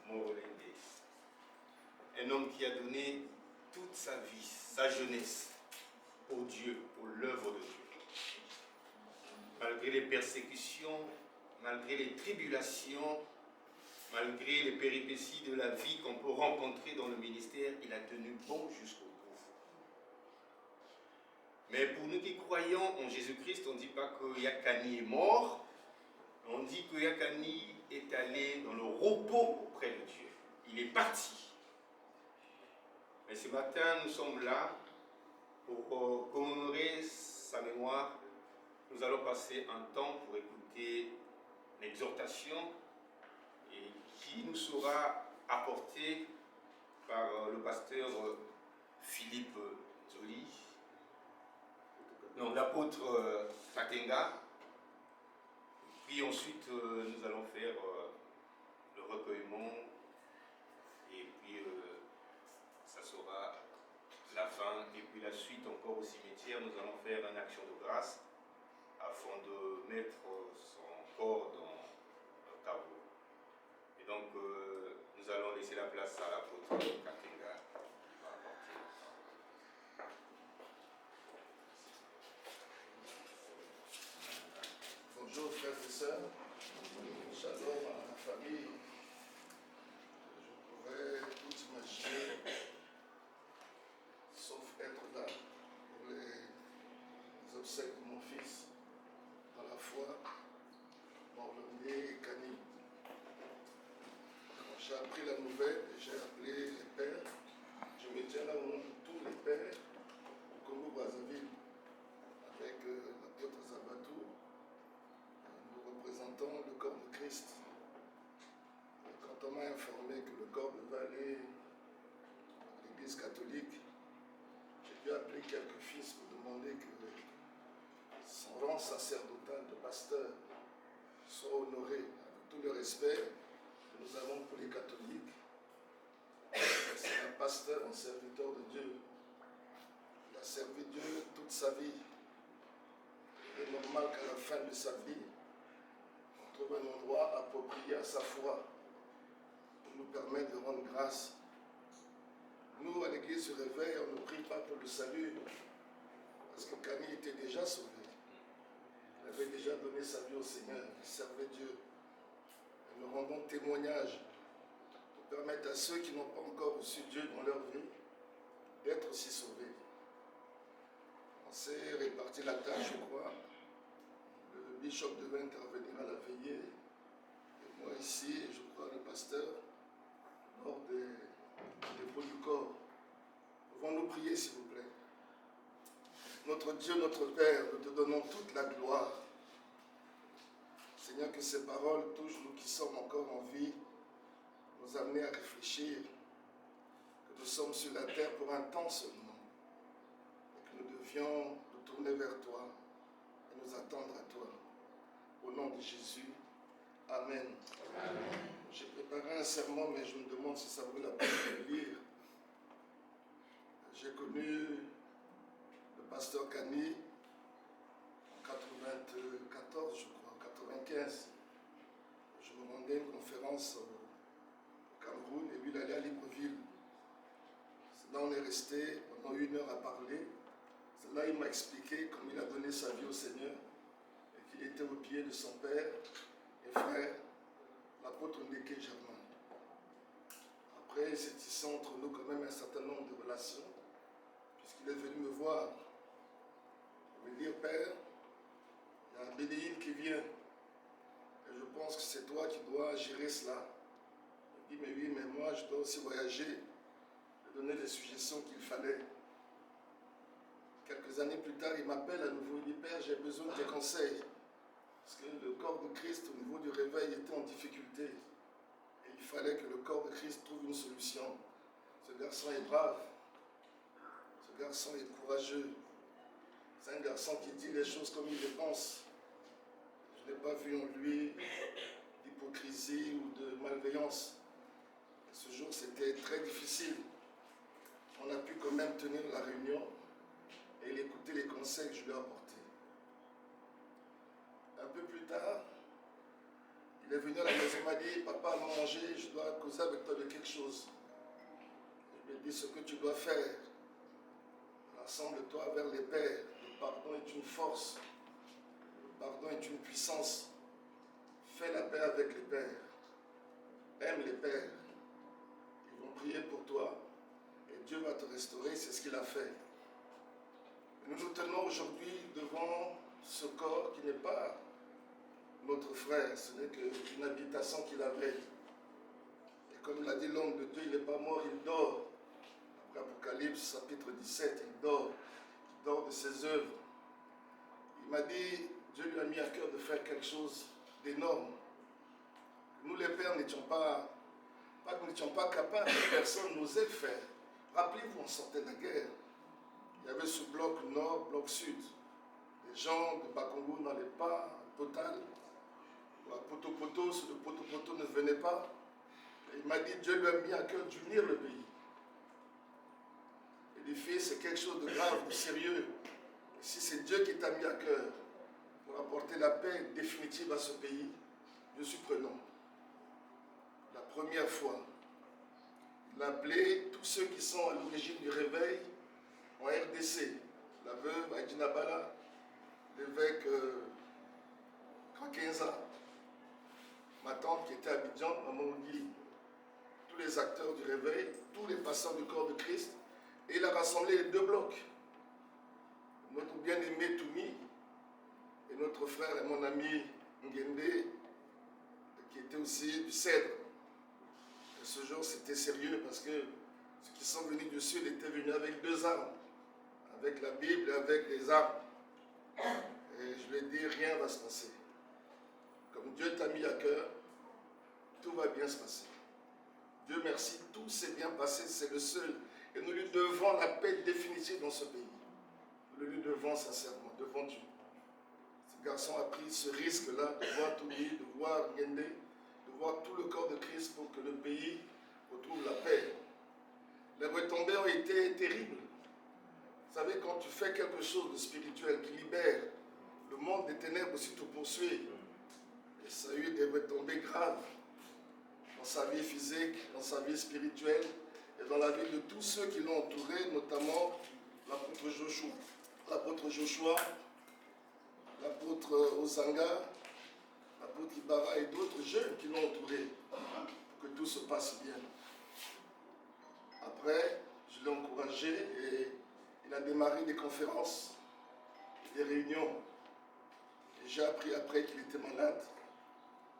Morolende. Un homme qui a donné toute sa vie, sa jeunesse, pour Dieu, pour l'œuvre de Dieu. Malgré les persécutions, malgré les tribulations, malgré les péripéties de la vie qu'on peut rencontrer dans le ministère, il a tenu bon jusqu'au bout. Mais pour nous qui croyons en Jésus-Christ, on ne dit pas que Yakani est mort, on dit que Yakani est allé dans le repos auprès de Dieu. Il est parti. Mais ce matin, nous sommes là pour commémorer sa mémoire. Nous allons passer un temps pour écouter l'exhortation et qui nous sera apportée par le pasteur Philippe Zoli, non, l'apôtre Katenga. Puis ensuite, nous allons faire le recueillement et puis ça sera la fin. Et puis la suite encore au cimetière, nous allons faire une action de grâce afin de mettre son corps dans le caveau. Et donc, nous allons laisser la place à l'apôtre Katenga. Bonjour frères et sœurs, shalom à la famille. Je pourrais tout imaginer, sauf être là pour les obsèques de mon fils dans la foi, Morolende et Kani. Quand j'ai appris la nouvelle, j'ai appelé les pères. Je me tiens là au nom de tous les pères du Congo-Brazzaville avec l'apôtre Zabatou. Nous représentons le corps de Christ. Et quand on m'a informé que le corps devait aller à l'église catholique, j'ai dû appeler quelques fils pour demander que son rang sacerdotal de pasteur soit honoré avec tout le respect que nous avons pour les catholiques. C'est un pasteur, un serviteur de Dieu. Il a servi Dieu toute sa vie. Il est normal qu'à la fin de sa vie, on trouve un endroit approprié à sa foi pour nous permettre de rendre grâce. Nous, à l'église du Réveil, on ne prie pas pour le salut parce que Kani était déjà sauvé. Il avait déjà donné sa vie au Seigneur, il servait Dieu. Et nous rendons témoignage pour permettre à ceux qui n'ont pas encore reçu Dieu dans leur vie d'être aussi sauvés. On s'est réparti la tâche, je crois. Le bishop devait intervenir à la veillée. Et moi ici, je crois, le pasteur, lors des dépôts du corps. Pouvons-nous prier, s'il vous plaît? Notre Dieu, notre Père, nous te donnons toute la gloire. Seigneur, que ces paroles touchent nous qui sommes encore en vie, nous amener à réfléchir que nous sommes sur la terre pour un temps seulement et que nous devions nous tourner vers toi et nous attendre à toi. Au nom de Jésus, Amen. Amen. J'ai préparé un sermon, mais je me demande si ça vaut la peine de le lire. J'ai connu le pasteur Kani en 94, je crois, en 95. Je me rendais à une conférence au Cameroun et lui, il allait à Libreville. C'est là où on est resté pendant 1 heure à parler. C'est là il m'a expliqué comment il a donné sa vie au Seigneur et qu'il était au pied de son père et frère, l'apôtre Ndeke Germain. Après, il s'est tissé entre nous quand même un certain nombre de relations, puisqu'il est venu me voir. Il me dit, Père, il y a un Bédéine qui vient. Et je pense que c'est toi qui dois gérer cela. Il dit, mais oui, mais moi, je dois aussi voyager et donner les suggestions qu'il fallait. Quelques années plus tard, il m'appelle à nouveau. Il dit, Père, j'ai besoin de tes conseils. Parce que le corps de Christ, au niveau du réveil, était en difficulté. Et il fallait que le corps de Christ trouve une solution. Ce garçon est brave. Ce garçon est courageux. C'est un garçon qui dit les choses comme il les pense. Je n'ai pas vu en lui d'hypocrisie ou de malveillance. Et ce jour, c'était très difficile. On a pu quand même tenir la réunion et il écoutait les conseils que je lui ai apportés. Un peu plus tard, Il est venu à la maison, il m'a dit, papa, avant de manger, je dois causer avec toi de quelque chose. Je lui ai dit, ce que tu dois faire, rassemble-toi vers les pères. Le pardon est une force. Le pardon est une puissance. Fais la paix avec les pères. Aime les pères. Ils vont prier pour toi. Et Dieu va te restaurer. C'est ce qu'il a fait. Et nous nous tenons aujourd'hui devant ce corps qui n'est pas notre frère. Ce n'est qu'une habitation qu'il avait. Et comme l'a dit l'homme de Dieu, il n'est pas mort, il dort. Après Apocalypse chapitre 17, il dort. Il dort de ses œuvres. Il m'a dit, Dieu lui a mis à cœur de faire quelque chose d'énorme. Nous les pères n'étions pas que nous n'étions pas capables, personne n'osait le faire. Rappelez-vous, on sortait de la guerre. Il y avait ce bloc nord, bloc sud. Les gens de Bakongo n'allaient pas, Total, ou à Poto-Poto, si le Poto-Poto ne venait pas. Et il m'a dit, Dieu lui a mis à cœur d'unir le pays. Et les filles, c'est quelque chose de grave, de sérieux. Et si c'est Dieu qui t'a mis à cœur pour apporter la paix définitive à ce pays, je suis prenant. La première fois, il a appelé tous ceux qui sont à l'origine du réveil en RDC. La veuve Adina Bala, l'évêque Krakenza, ma tante qui était à Abidjan, Maman Guy, tous les acteurs du réveil, tous les passants du corps de Christ, et il a rassemblé les deux blocs. Notre bien-aimé Toumi et notre frère et mon ami Ngende, qui était aussi du Cèdre. Et ce jour, c'était sérieux parce que ceux qui sont venus du Sud étaient venus avec deux armes, avec la Bible et avec des armes. Et je lui ai dit, rien ne va se passer. Comme Dieu t'a mis à cœur, tout va bien se passer. Dieu merci, tout s'est bien passé, c'est le seul. Et nous lui devons la paix définitive dans ce pays. Nous lui devons sincèrement, devant Dieu. Ce garçon a pris ce risque-là de voir Toumi, de voir Ngende, de voir tout le corps de Christ pour que le pays retrouve la paix. Les retombées ont été terribles. Vous savez, quand tu fais quelque chose de spirituel qui libère, le monde des ténèbres aussi te poursuit. Et ça a eu des retombées graves dans sa vie physique, dans sa vie spirituelle et dans la vie de tous ceux qui l'ont entouré, notamment l'apôtre Joshua, l'apôtre Ozanga, l'apôtre Ibarra et d'autres jeunes qui l'ont entouré pour que tout se passe bien. Après, je l'ai encouragé et il a démarré des conférences, des réunions. Et j'ai appris après qu'il était malade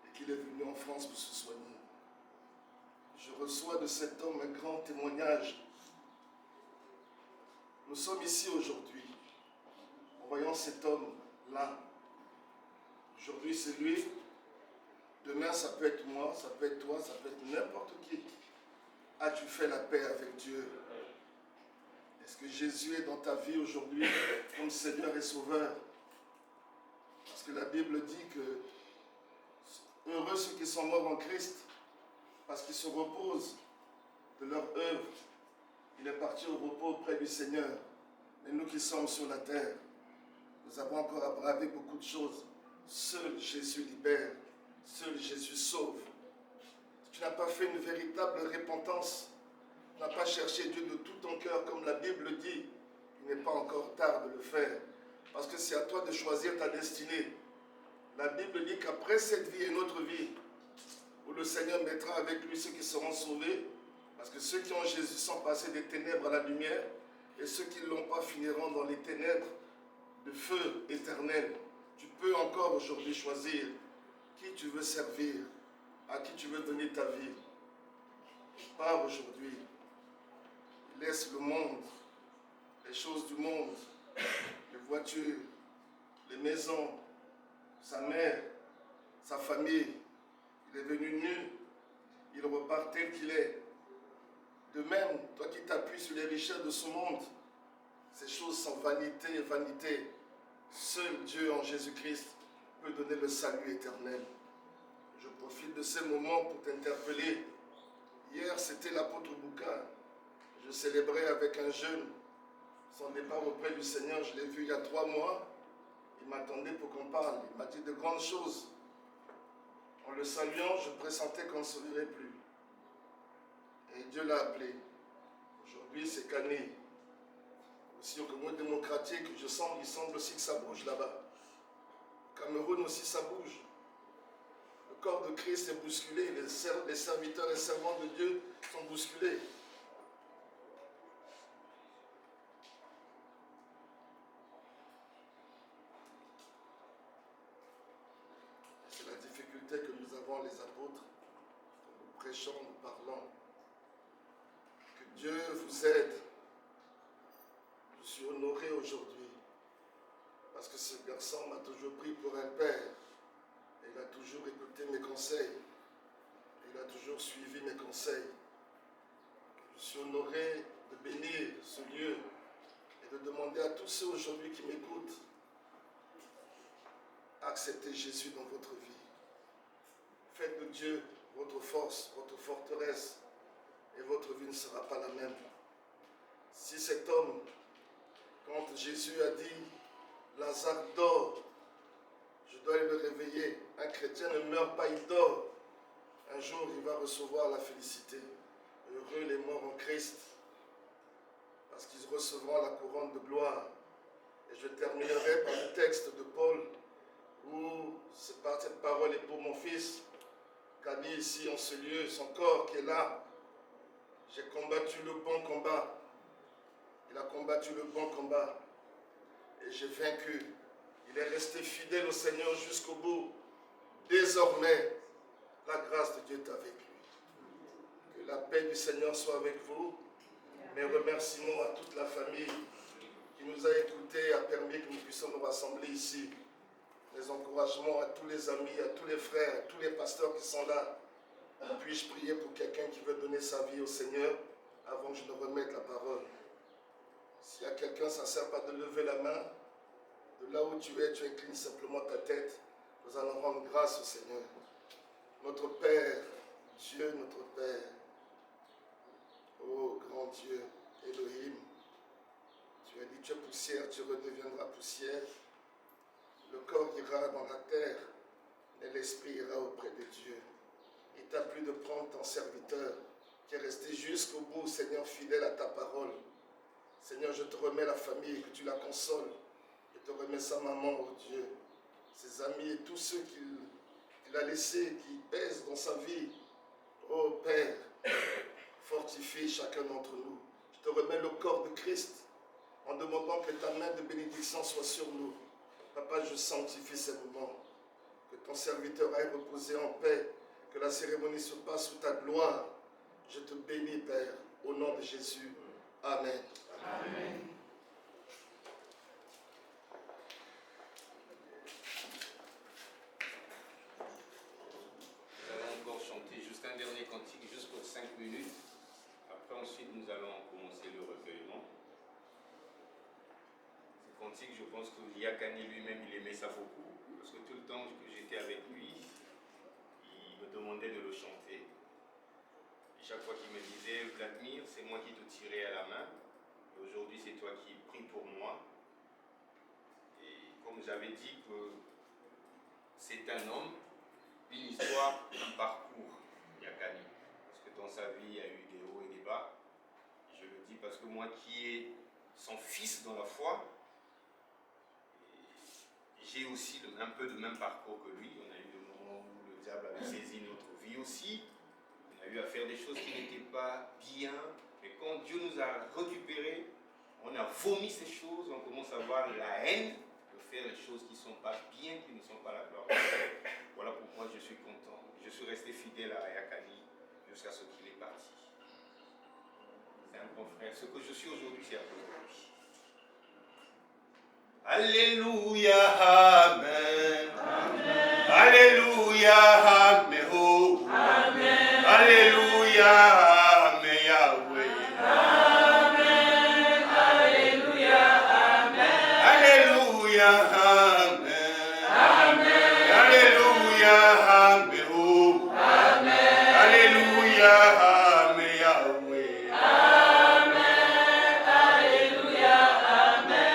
et qu'il est venu en France pour se soigner. Je reçois de cet homme un grand témoignage. Nous sommes ici aujourd'hui en voyant cet homme-là. Aujourd'hui, c'est lui. Demain, ça peut être moi, ça peut être toi, ça peut être n'importe qui. As-tu fait la paix avec Dieu? Est-ce que Jésus est dans ta vie aujourd'hui comme Seigneur et Sauveur? Parce que la Bible dit que heureux ceux qui sont morts en Christ, parce qu'ils se reposent de leur œuvre. Il est parti au repos auprès du Seigneur. Mais nous qui sommes sur la terre, nous avons encore à braver beaucoup de choses. Seul Jésus libère, seul Jésus sauve. Si tu n'as pas fait une véritable repentance, tu n'as pas cherché Dieu de tout ton cœur, comme la Bible dit, il n'est pas encore tard de le faire. Parce que c'est à toi de choisir ta destinée. La Bible dit qu'après cette vie et notre vie, où le Seigneur mettra avec lui ceux qui seront sauvés, parce que ceux qui ont Jésus sont passés des ténèbres à la lumière, et ceux qui ne l'ont pas finiront dans les ténèbres de feu éternel. Tu peux encore aujourd'hui choisir qui tu veux servir, à qui tu veux donner ta vie. Pars aujourd'hui. Laisse le monde, les choses du monde, les voitures, les maisons, sa mère, sa famille. Il est venu nu, il repart tel qu'il est. De même, toi qui t'appuies sur les richesses de ce monde, ces choses sont vanité et vanité. Seul Dieu en Jésus-Christ peut donner le salut éternel. Je profite de ces moments pour t'interpeller. Hier, c'était l'apôtre Bouka. Je célébrais avec un jeune son départ auprès du Seigneur. Je l'ai vu il y a 3 mois. Il m'attendait pour qu'on parle. Il m'a dit de grandes choses. En le saluant, je pressentais qu'on ne se verrait plus. Et Dieu l'a appelé. Aujourd'hui, c'est Kani. Aussi au Congo démocratique, il semble aussi que ça bouge là-bas. Au Cameroun aussi, ça bouge. Le corps de Christ est bousculé. Les serviteurs et servants de Dieu sont bousculés. C'est la difficulté que nous avons, les apôtres, quand nous prêchons, nous parlons. Que Dieu vous aide. Je suis honoré aujourd'hui parce que ce garçon m'a toujours pris pour un père. Il a toujours écouté mes conseils. Il a toujours suivi mes conseils. Je suis honoré de bénir ce lieu et de demander à tous ceux aujourd'hui qui m'écoutent, acceptez Jésus dans votre vie. Faites de Dieu votre force, votre forteresse, et votre vie ne sera pas la même. Si cet homme, quand Jésus a dit, Lazare dort, je dois le réveiller. Un chrétien ne meurt pas, il dort. Un jour, il va recevoir la félicité. Heureux les morts en Christ, parce qu'ils recevront la couronne de gloire. Et je terminerai par le texte de Paul, où cette parole est pour mon fils, qu'a dit ici en ce lieu, son corps qui est là. J'ai combattu le bon combat. Il a combattu le bon combat. Et j'ai vaincu. Il est resté fidèle au Seigneur jusqu'au bout. Désormais, la grâce de Dieu est avec lui. Que la paix du Seigneur soit avec vous. Mes remerciements à toute la famille qui nous a écoutés, a permis que nous puissions nous rassembler ici. Mes encouragements à tous les amis, à tous les frères, à tous les pasteurs qui sont là. Puis-je prier pour quelqu'un qui veut donner sa vie au Seigneur avant que je ne remette la parole? S'il y a quelqu'un, ça ne sert pas de lever la main. De là où tu inclines simplement ta tête. Nous allons rendre grâce au Seigneur. Notre Père, Dieu, notre Père. Oh grand Dieu, Elohim. Tu as dit, tu es poussière, tu redeviendras poussière. Le corps ira dans la terre, mais l'esprit ira auprès de Dieu. Il t'a plu de prendre ton serviteur, qui est resté jusqu'au bout, Seigneur, fidèle à ta parole. Seigneur, je te remets la famille, que tu la consoles. Je te remets sa maman, oh Dieu, ses amis et tous ceux qu'il a laissés, qui pèsent dans sa vie. Oh Père, fortifie chacun d'entre nous. Je te remets le corps de Christ, en demandant que ta main de bénédiction soit sur nous. Papa, je sanctifie ces moments. Que ton serviteur aille reposer en paix. Que la cérémonie se passe sous ta gloire. Je te bénis, Père, au nom de Jésus. Amen. Amen. Nous allons encore chanter jusqu'un dernier cantique, juste pour 5 minutes. Après, ensuite, nous allons commencer le recueillement. Ce cantique, je pense que Yakani lui-même, il aimait ça beaucoup. Parce que tout le temps que j'étais avec lui, il me demandait de le chanter. Et chaque fois qu'il me disait, Vladimir, c'est moi qui te tirais à la main. Aujourd'hui, c'est toi qui pries pour moi. Et comme j'avais dit que c'est un homme, une histoire, un parcours, Yakani. Parce que dans sa vie, il y a eu des hauts et des bas. Je le dis parce que moi qui est son fils dans la foi, j'ai aussi un peu le même parcours que lui. On a eu des moments où le diable avait saisi notre vie aussi. On a eu à faire des choses qui n'étaient pas bien. Mais quand Dieu nous a récupérés, on a vomi ces choses, on commence à avoir la haine de faire les choses qui ne sont pas bien, qui ne sont pas la gloire. Voilà pourquoi je suis content. Je suis resté fidèle à Yakani jusqu'à ce qu'il est parti. C'est un bon frère. Ce que je suis aujourd'hui, c'est à cause de lui. Alléluia, Amen. Amen. Alléluia, Amen. Oh. Amen. Alléluia, Amen, Yahweh. Amen. Alléluia, Amen. Alléluia, Amen. Amen. Alléluia, Amen. Oh. Amen. Alléluia, Amen, Yahweh. Alléluia, Amen.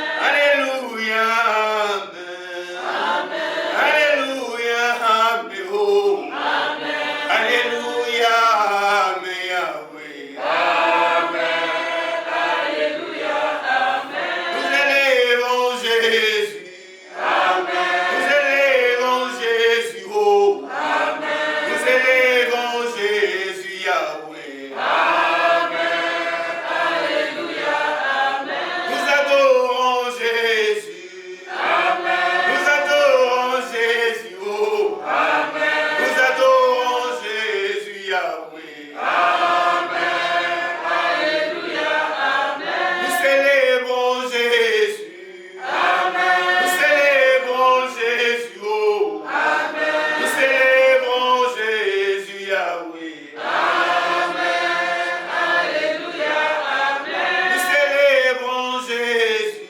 Yahweh. Amen. Alléluia. Amen. Nous adorons Jésus. Amen. Nous adorons Jésus. Oh. Amen. Nous adorons Jésus Yahweh. Amen. Alléluia. Amen. Nous célébrons Jésus. Amen. Nous célébrons Jésus. Oh. Amen. Nous célébrons Jésus Yahweh. Amen. Alléluia. Amen. Nous célébrons Jésus.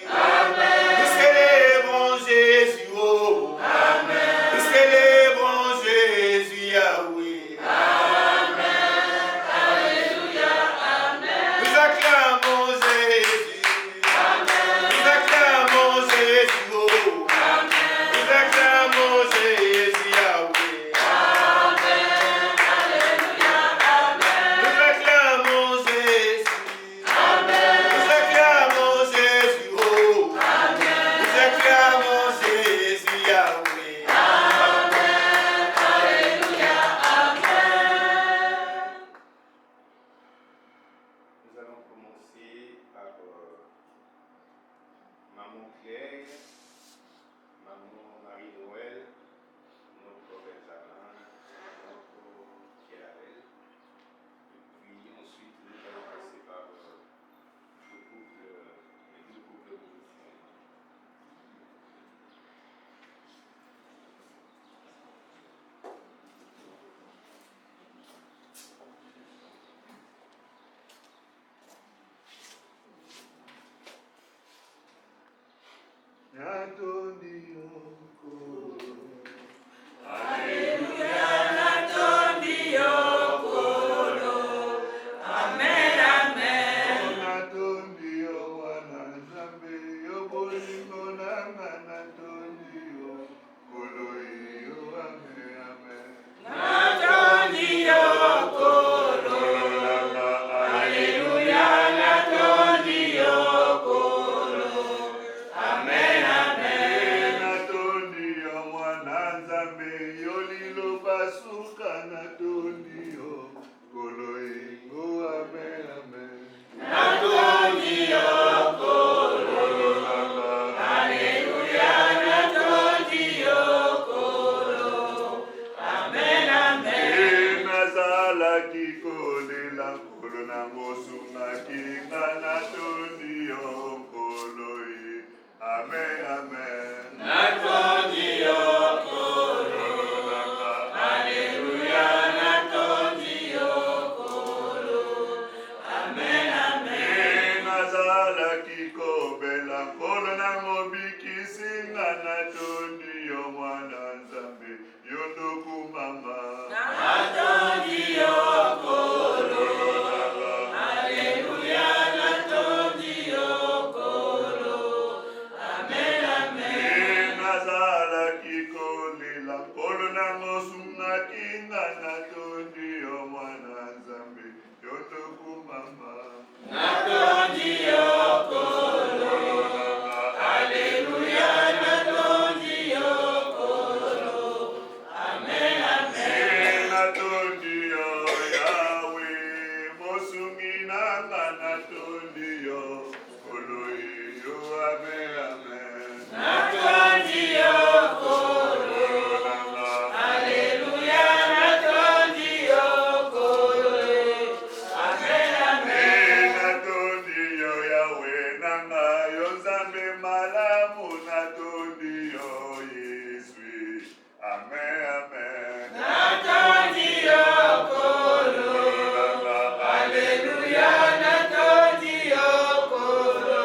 Amen. Nous célébrons Jésus. Oh. Amen. Nous célébrons Jésus Yahweh. Amen. Alléluia. Amen. Nous acclamons Jésus. Nous acclamons Jésus. Oh. Nous acclamons Jésus Yahweh. Amen. Alléluia. Amen. Nous acclamons Jésus. Nous acclamons Jésus. Oh. Nous acclamons Jésus Yahweh. Amen. Alléluia. Amen. Nous allons commencer par Maman Claire, Maman Marie-Noël, notre Benjamin, notre Kiarel. Et puis ensuite, nous allons passer par les deux couples musiciens. Alléluia. Natondi yokolo. Amen. Amen. Natondi yokolo. Alléluia. Natondi yokolo. Amen. Amen. Natondi yokolo. Alléluia. Natondi yokolo. Amen. Amen. nazalaki kolela nkolo na mosungaki nga natondi yo nkolo ye amen amen Natondi yokolo. Alléluia. Natondi yokolo. Amen. Amen. nazalaki kobela nkolo na mobikisi nga natondi yo mwana nzambe yo ndoku mama Natondi yokolo. Alléluia. Natondi yokolo. Amen. Amen. nazalaki kolela nkolo na mosungaki nga natondi yo mwana nzambe yo ndoku mama Natondi yokolo. Alléluia. Natondi yokolo. Amen. Amen. natondi yo yawe mosungi nanga natondi yo nkolo yo amen amen Natondi yokolo. Alléluia. Natondi yokolo. Amen. Amen. natondi yo yawe nanga yo nzambe malamu natondi yo yesu amen amen Natondi yokolo. Alléluia. Natondi yokolo.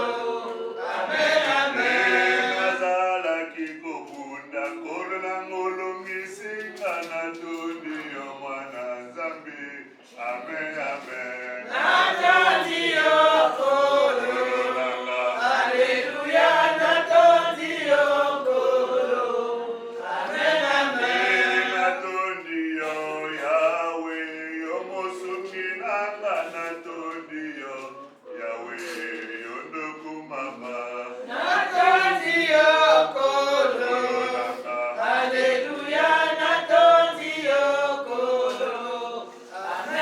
Amen. Amen. nazalaki kobunda nkolo na ngolongisi nga natondi yo mwana nzambe amen amen Natondi yokolo. Alléluia. Natondi yokolo. Amen. Amen. natondi yo yawe yo mosungi nanga natondi yo yawe yo ndoku mama Natondi yokolo. Alléluia. Natondi yokolo. Amen.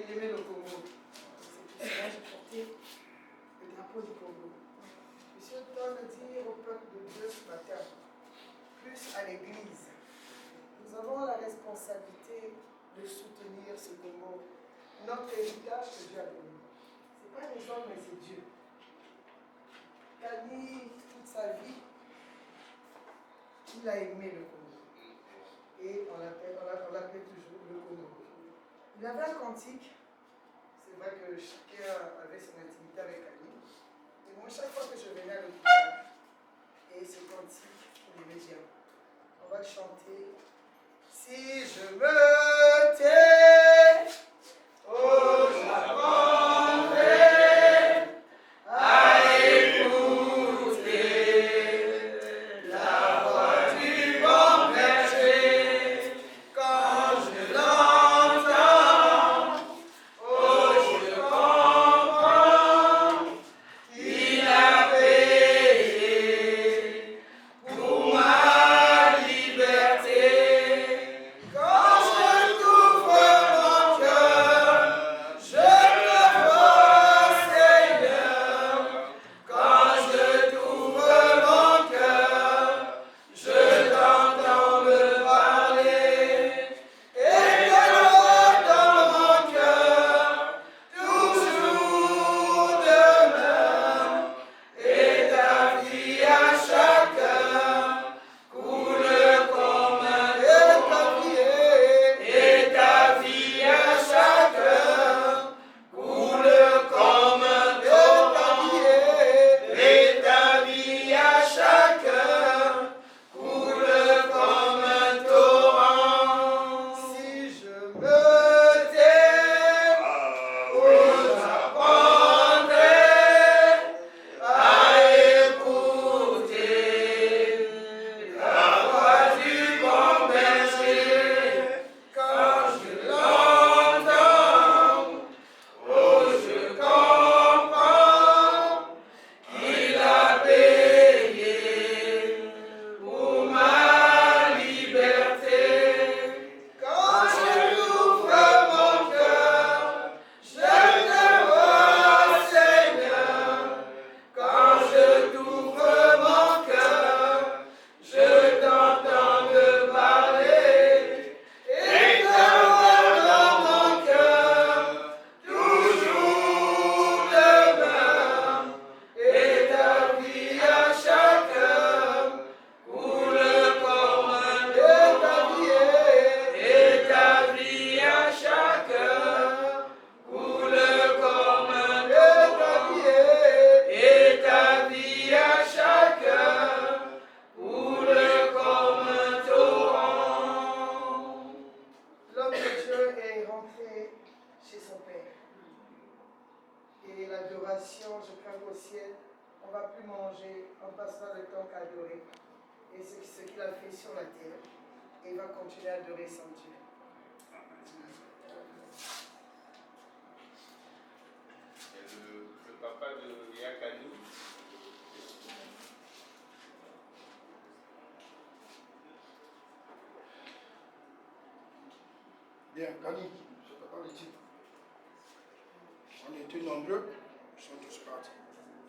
il aimait le Congo. C'est pour cela que j'ai porté le drapeau du Congo. Monsieur le temps de dire au peuple de Dieu ce matin, plus à l'église, nous avons la responsabilité de soutenir ce Congo, notre héritage que Dieu a donné. Ce n'est pas les hommes, mais c'est Dieu. Kani, toute sa vie, il a aimé le Congo. Et on l'appelait toujours le Congo. Il avait un cantique. C'est vrai que chacun avait son intimité avec Kani. Et moi, chaque fois que je venais à l'hôpital, et ce cantique, il aimait bien. On va le chanter. Si je me tais, oh, j'apprendrai à écouter la voix du bon berger. Quand je l'entends, oh, je comprends qu'il a payé pour ma liberté. Quand je t'ouvre mon cœur, je te vois, Seigneur. Quand je t'ouvre mon cœur, je t'entends me parler. Et que l'eau dans mon cœur, toujours demeure. Et ta vie à chacun coule comme un établier. Et ta vie à chacun coule comme un établier. Et ta vie à chacun coule comme un torrent. Si je me tais, oh, j'apprendrai à écouter la voix du bon berger. Quand je l'entends, oh, je comprends qu'il a payé pour ma liberté. Quand je l'ouvre mon cœur, je te vois, Seigneur. Quand je t'ouvre mon cœur, je t'entends me parler. Et ta voix dans mon cœur, toujours demeure. Et ta vie à chacun coule comme un établier. Et ta vie à chacun coule comme un établier. Et ta vie à chacun coule comme un torrent. L'homme de Dieu est rentré chez son Père. Et l'adoration, je crains qu'au ciel, on ne va plus manger, on passera le temps qu'à adorer. Et c'est ce qu'il a fait sur la terre. Et il va continuer à adorer son Dieu. Et le papa de Yakani. Bien, Kani, je ne peux pas le titre. On était nombreux, ils sont tous partis.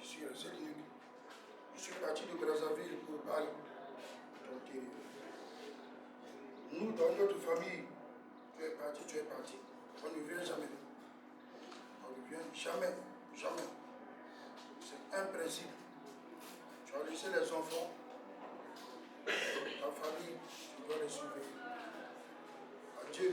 Je suis resté unique. Je suis parti de Brazzaville pour Bâle. Donc, nous, dans notre famille, tu es parti. On ne vient jamais. On ne vient jamais, jamais. C'est un principe. Tu as laissé les enfants, ta famille, tu dois les surveiller. Adieu.